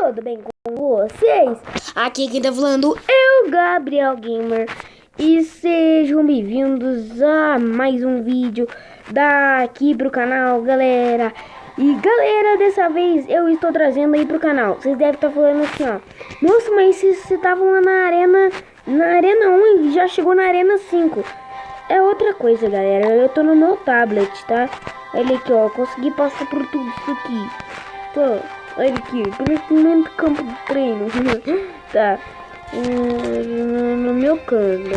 tudo bem com vocês? Aqui quem tá falando é o Gabriel Gamer. E sejam bem-vindos a mais um vídeo daqui pro canal, galera. E galera, dessa vez eu estou trazendo aí pro canal. Vocês devem estar falando assim, ó: nossa, mas vocês estavam lá na arena 1 e já chegou na arena 5. É outra coisa, galera. Eu tô no meu tablet, tá? Olha aqui, ó. Consegui passar por tudo isso aqui. Tô. Olha aqui. Primeiro campo de treino. Tá. No meu canto.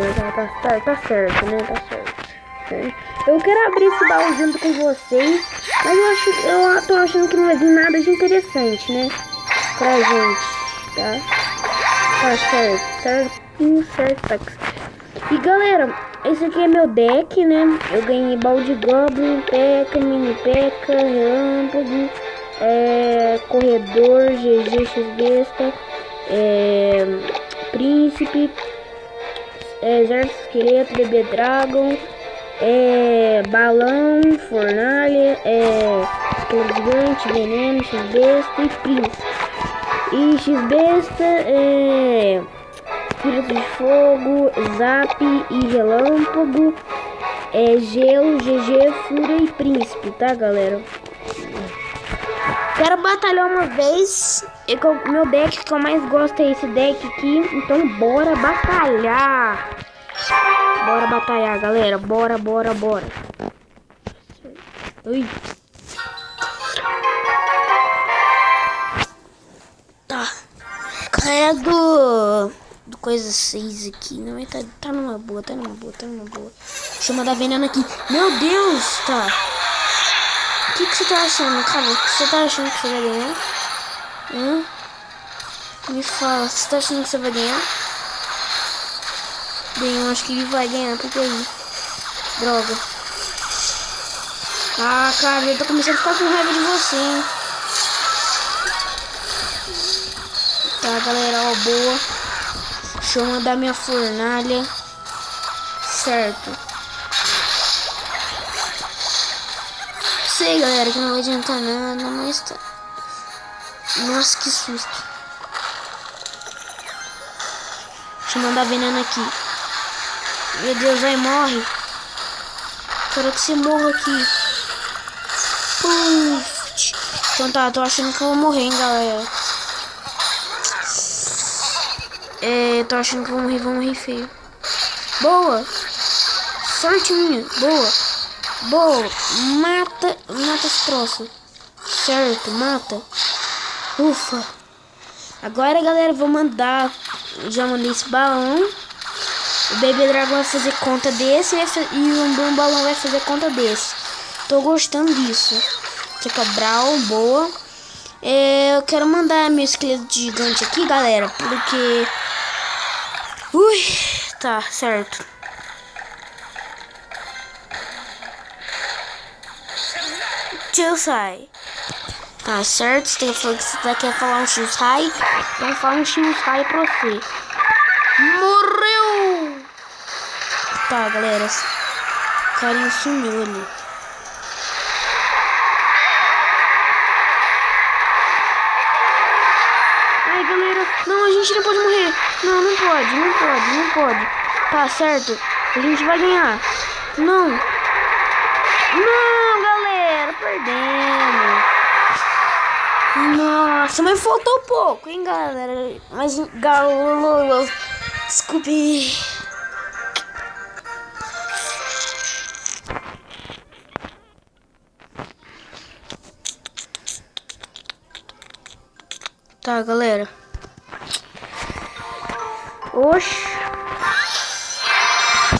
Tá certo, né? Tá certo. Eu quero abrir esse baú junto com vocês. Mas eu tô achando que não vai vir nada de interessante, né? Pra gente. Tá? Tá certo. Certo. E galera, esse aqui é meu deck, né? Eu ganhei baú de Goblin, P.E.K.K.A, Mini P.E.K.K.A, Relâmpago, Corredor, GG, X-Besta, Príncipe, Exército Esqueleto, Bebê Dragon, Balão, Fornalha, Esqueleto Gigante, Veneno, X-Besta e Príncipe. E X-Besta, Espírito de Fogo, Zap e Relâmpago, Gelo, GG, Fúria e Príncipe, tá, galera? Quero batalhar uma vez. Meu deck que eu mais gosto é esse deck aqui. Então bora batalhar. Bora batalhar, galera. Bora. Ui. Tá. Galera do coisa 6 aqui, não, tá numa boa. Deixa eu mandar veneno aqui. Meu Deus, tá. O que você tá achando, cara? Você tá achando que você vai ganhar? Me fala, você tá achando que você vai ganhar? Bem, eu acho que ele vai ganhar, porque aí. Droga. Ah, cara, eu tô começando a ficar com raiva de você, hein? Tá, galera, ó, boa. Deixa eu mandar minha fornalha. Certo. Sei, galera, que não vai adiantar nada, mas tá. Nossa, que susto. Deixa eu mandar veneno aqui. Meu Deus, vai, morre. Quero que você morra aqui. Puf. Então tá, tô achando que eu vou morrer, hein, galera. Tô achando que vou morrer feio. Boa. Sorte minha. Boa. Mata esse troço. Certo, mata. Ufa. Agora, galera, vou mandar. Já mandei esse balão. O Bebê Dragão vai fazer conta desse. E o balão vai fazer conta desse. Tô gostando disso. Esse aqui é o Brawl, boa. Eu quero mandar meu esqueleto gigante aqui, galera. Porque... ui, tá, certo. Tio sai. Tá certo, você quer falar um X-Rai? Então fala um X-Rai pra você. Morreu! Tá, galera. O carinha sumiu ali. Ai, galera. Não, a gente não pode morrer. Não pode. Tá certo. A gente vai ganhar. Não, galera. Perdemos. Nossa, mas faltou pouco, hein, galera. Mas, galera, desculpe. Tá, galera. Oxi.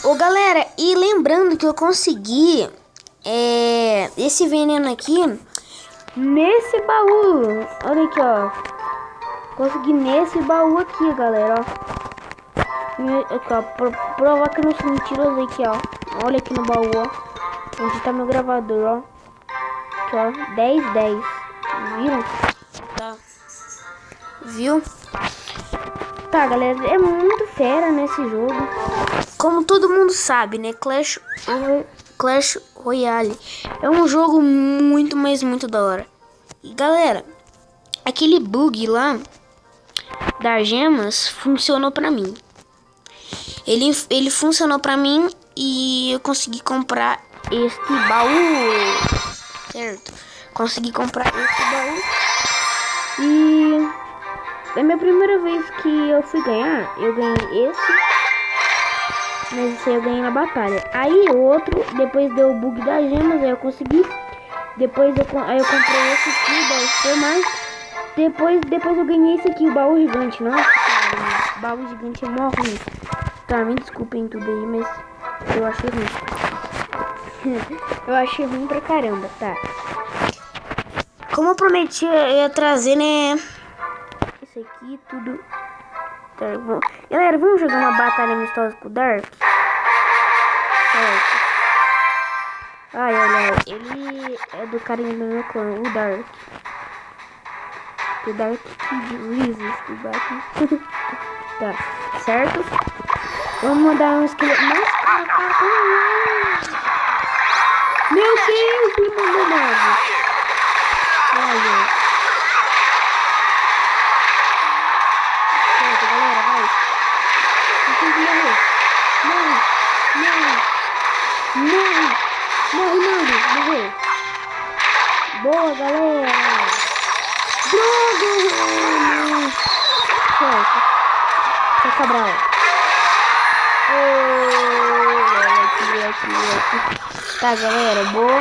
Ô, galera, e lembrando que eu consegui esse veneno aqui nesse baú. Olha aqui, ó. Consegui nesse baú aqui, galera, ó. Aqui, ó. Provar que eu não sou mentiroso aqui, ó. Olha aqui no baú, ó. Onde tá meu gravador, ó. Aqui, ó. 10. Viu? Tá. Viu? Tá, galera, é muito fera nesse jogo. Como todo mundo sabe, né? Clash Royale é um jogo muito, mas muito da hora. E galera, aquele bug lá das gemas funcionou pra mim. Ele funcionou pra mim e eu consegui comprar este baú. Certo? Consegui comprar este baú. E é a minha primeira vez que eu fui ganhar. Eu ganhei esse. Mas esse aí eu ganhei na batalha. Aí o outro, depois deu o bug das gemas, aí eu consegui. Depois aí eu comprei esse aqui da Supermarket. Depois eu ganhei esse aqui, o baú gigante. Nossa, cara, o baú gigante é mó ruim. Tá, me desculpem tudo aí, mas eu achei ruim. Eu achei ruim pra caramba, tá. Como eu prometi, eu ia trazer, né? Isso aqui, tudo. Tá, galera, vamos jogar uma batalha amistosa com o Dark? Certo. Ai, olha, ele é do carinha do meu clã, o Dark. O Dark Kid Reeses do Batman. Tá, certo? Vamos mandar um esqueleto. Nossa, cara, meu Deus, ele mandou nada. Olha. Certo, galera, vai. Não tem que morrer. Morreu. Boa, galera. Droga. Certo. Deixa eu Cabral. Aqui. Tá, galera, boa.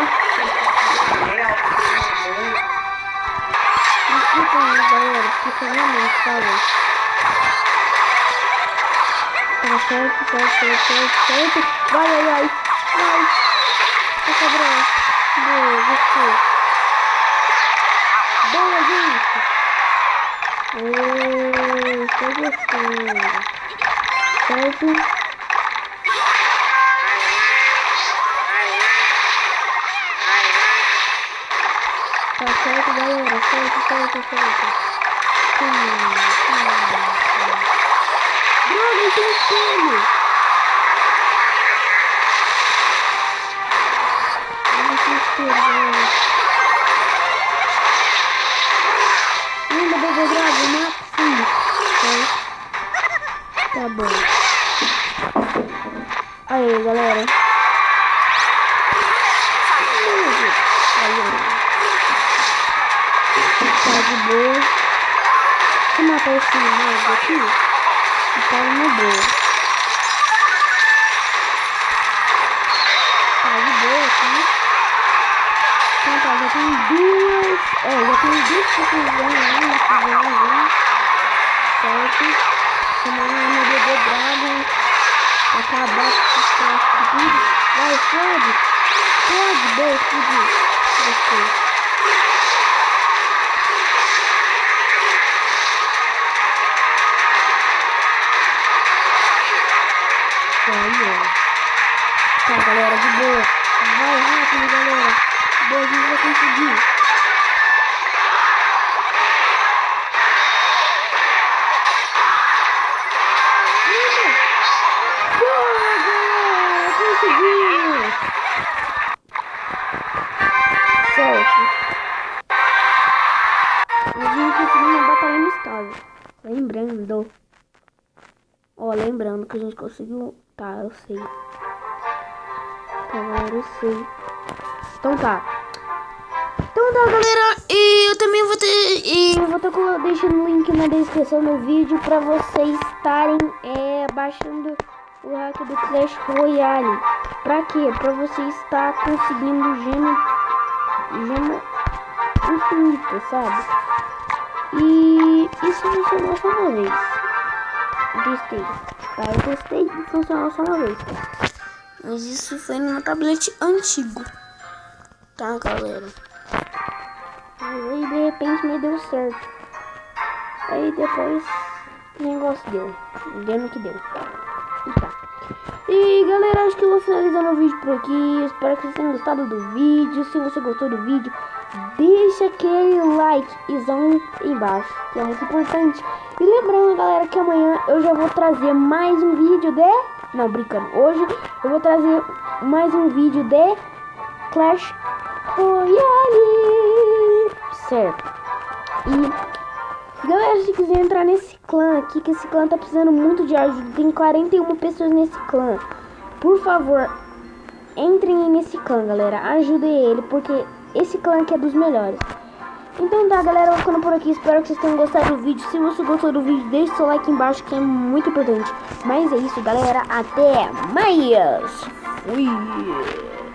Desculpa aí, galera, porque foi realmente, sabe? Tá certo. Vai. Tá Cabral. Boa, gostei. Boa, gente. Tô gostando. Certo. Tá certo, galera. Certo. Droga, tem espelho. Galera. Ainda Bebê Drago, mata sim. Tá bom. Aí, galera. Tá de boa. Deixa eu matar esse mob aqui. E tá no boa. Tá de boa aqui. Então tá, já tem duas. Já tem duas pessoas. Certo. Chamando a Bebê Drago. Acabar com os traços tudo. Vai, pode, boa, explodiu. Tá, galera, de boa. Vai rápido, galera. Boa, a gente vai conseguir. Boa, galera, conseguimos. Certo. A gente conseguiu uma batalha amistosa. Lembrando que a gente conseguiu. Tá, eu sei. Agora eu sei. Então tá, galera. E eu também vou ter deixando o link na descrição do vídeo pra vocês estarem baixando o hack do Clash Royale. Pra quê? Pra você estar conseguindo gema infinita, sabe? E isso funcionou só uma vez. Eu testei e funcionou só uma vez, tá? Mas isso foi no tablet antigo. Tá, galera? Aí de repente me deu certo. Aí depois o negócio deu no que deu. E tá. E galera, acho que eu vou finalizando o vídeo por aqui. Espero que vocês tenham gostado do vídeo. Se você gostou do vídeo, deixa aquele likezão aí embaixo, que é muito importante. E lembrando, galera, que amanhã eu já vou trazer mais um vídeo de... Não, brincando. Hoje eu vou trazer mais um vídeo de Clash Royale. Certo. E Galera, se quiser entrar nesse clã aqui, que esse clã tá precisando muito de ajuda, tem 41 pessoas nesse clã. Por favor, entrem nesse clã, galera. Ajudem ele, porque esse clã aqui é dos melhores. Então tá, galera, eu vou ficando por aqui. Espero que vocês tenham gostado do vídeo. Se você gostou do vídeo, deixe seu like embaixo, que é muito importante. Mas é isso, galera. Até mais. Fui.